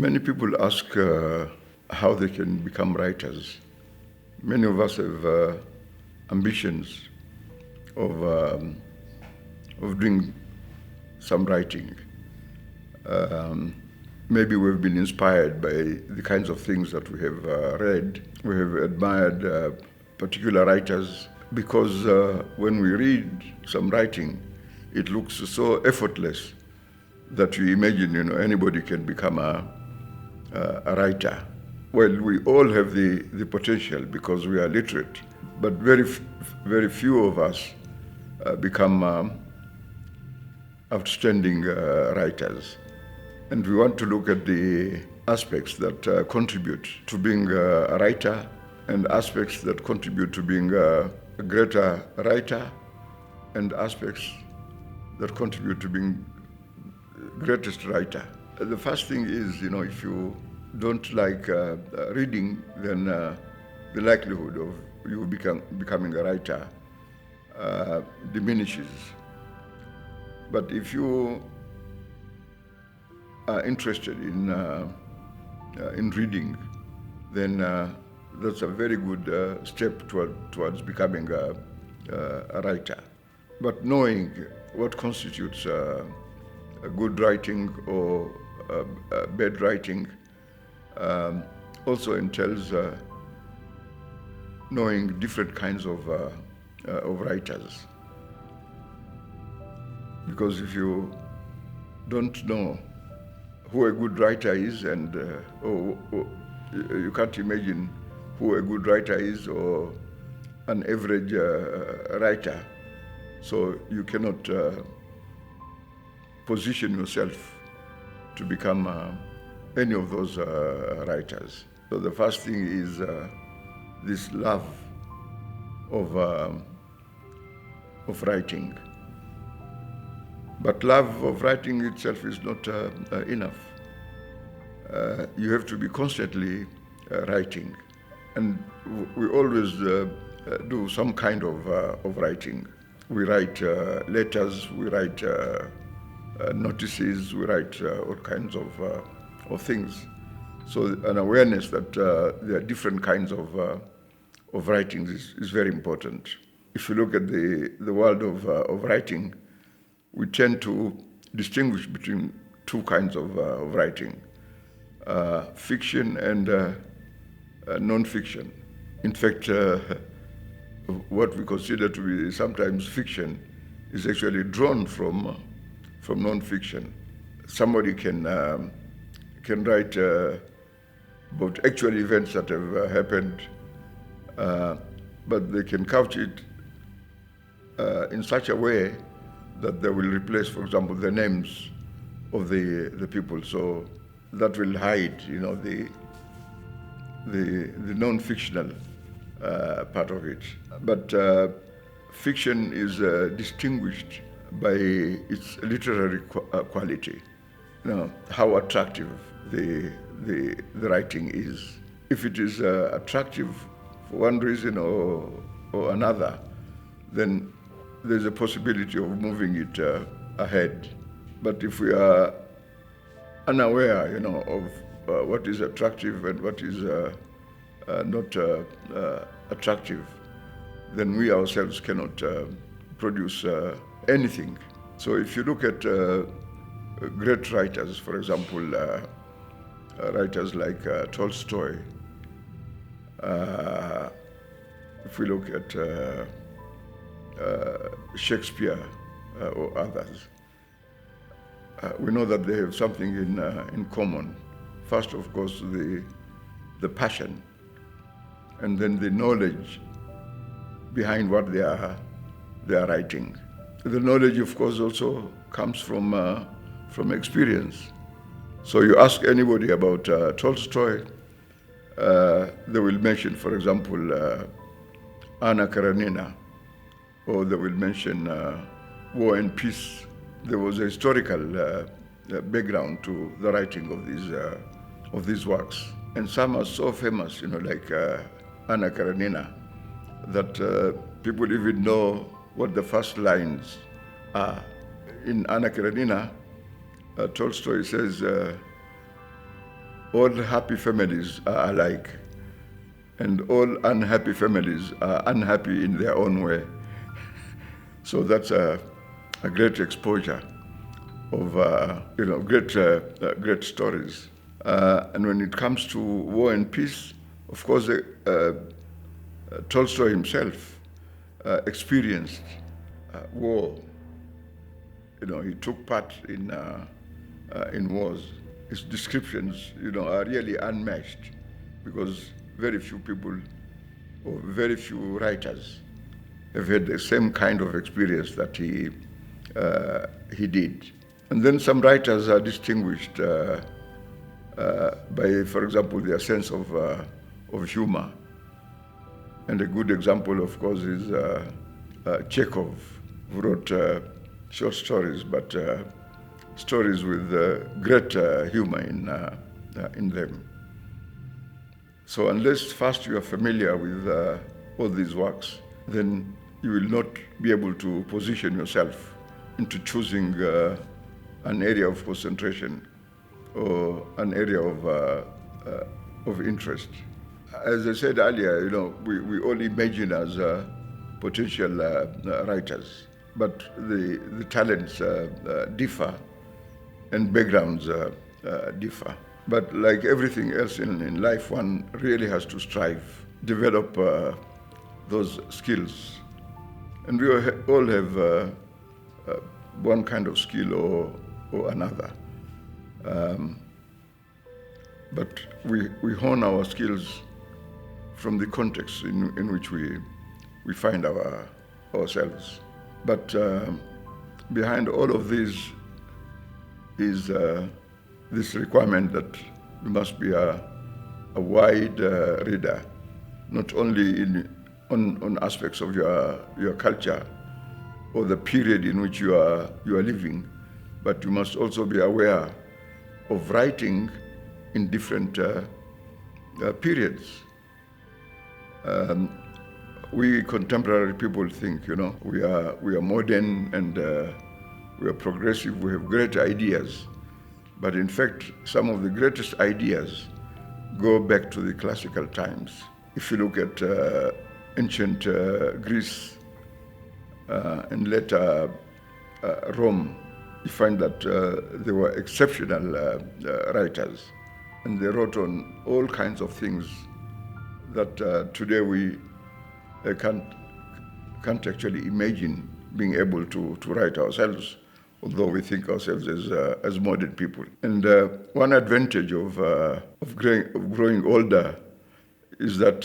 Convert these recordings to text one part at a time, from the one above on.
Many people ask how they can become writers. Many of us have ambitions of doing some writing. Maybe we've been inspired by the kinds of things that we have read. We have admired particular writers because when we read some writing, it looks so effortless that you imagine, anybody can become a writer. Well, we all have the potential because we are literate, but very few of us become outstanding writers. And we want to look at the aspects that contribute to being a writer and aspects that contribute to being a greater writer and aspects that contribute to being greatest writer. The first thing is, if you don't like reading, then the likelihood of you becoming a writer diminishes. But if you are interested in reading, then that's a very good step towards becoming a writer. But knowing what constitutes a good writing or bad writing also entails knowing different kinds of writers. Because if you don't know who a good writer is, and you can't imagine who a good writer is or an average writer, so you cannot position yourself to become any of those writers. So the first thing is this love of writing. But love of writing itself is not enough. You have to be constantly writing. And we always do some kind of writing. We write letters, we write notices, we write all kinds of things. So an awareness that there are different kinds of writings is very important. If you look at the world of writing, we tend to distinguish between two kinds of writing, fiction and nonfiction. In fact, what we consider to be sometimes fiction is actually drawn from nonfiction. Somebody can write about actual events that have happened, but they can couch it in such a way that they will replace, for example, the names of the people. So that will hide, the non-fictional part of it. But fiction is distinguished by its literary quality. How attractive the writing is. If it is attractive for one reason or another, then there's a possibility of moving it ahead. But if we are unaware, of what is attractive and what is not attractive, then we ourselves cannot produce anything. So if you look at great writers, for example, writers like Tolstoy, if we look at Shakespeare or others, we know that they have something in common. First, of course, the passion, and then the knowledge behind what they are writing. The knowledge, of course, also comes from experience. So you ask anybody about Tolstoy, they will mention, for example, Anna Karenina, or they will mention War and Peace. There was a historical background to the writing of these works, and some are so famous, like Anna Karenina, that people even know what the first lines are. In Anna Karenina, Tolstoy says, all happy families are alike, and all unhappy families are unhappy in their own way. So that's a great exposure of great stories. And when it comes to war and peace, of course, Tolstoy himself experienced war. He took part in wars. His descriptions, are really unmatched, because very few people or very few writers have had the same kind of experience that he did. And then some writers are distinguished by, for example, their sense of humor. And a good example, of course, is Chekhov, who wrote short stories, but stories with great humor in them. So unless first you are familiar with all these works, then you will not be able to position yourself into choosing an area of concentration or an area of interest. As I said earlier, we all imagine as potential writers, but the talents differ and backgrounds differ. But like everything else in life, one really has to strive, develop those skills. And we all have one kind of skill or another. But we hone our skills from the context in which we find ourselves. But behind all of these is this requirement that you must be a wide reader, not only on aspects of your culture or the period in which you are living, but you must also be aware of writing in different periods. We contemporary people think, we are modern and we are progressive, we have great ideas. But in fact, some of the greatest ideas go back to the classical times. If you look at ancient Greece and later Rome, you find that they were exceptional writers, and they wrote on all kinds of things that today we can't actually imagine being able to write ourselves, although we think ourselves as modern people. And one advantage of growing older is that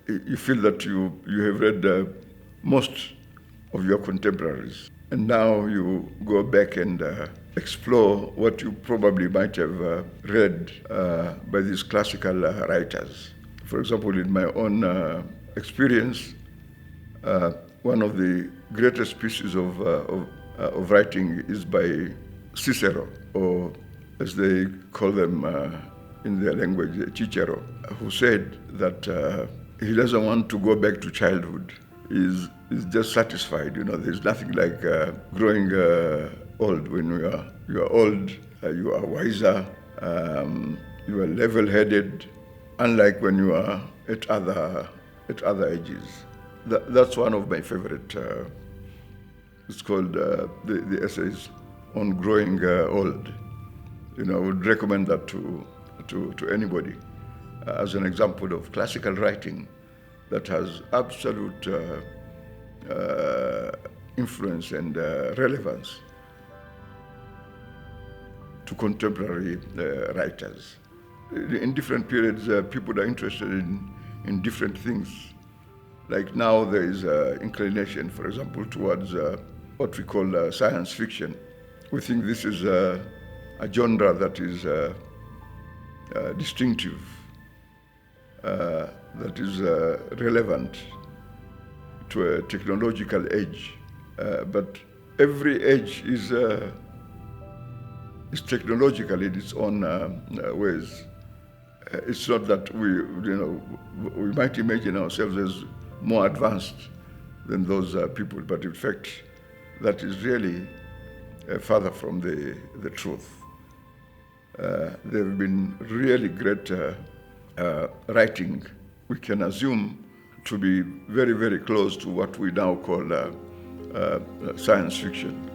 you feel that you have read most of your contemporaries. And now you go back and explore what you probably might have read by these classical writers. For example, in my own experience, one of the greatest pieces of writing is by Cicero, or as they call them in their language, Cicero, who said that he doesn't want to go back to childhood. He's just satisfied. There's nothing like growing old. When you are old, you are wiser, you are level-headed, unlike when you are at other ages. That's one of my favorite. It's called the essays on growing old. I would recommend that to anybody as an example of classical writing that has absolute influence and relevance to contemporary writers. In different periods, people are interested in different things. Like now, there is inclination, for example, towards what we call science fiction. We think this is a genre that is distinctive, that is relevant to a technological age. But every age is technological in its own ways. It's not that we might imagine ourselves as more advanced than those people, but in fact, that is really further from the truth. There have been really great writing, we can assume to be very, very close to what we now call science fiction.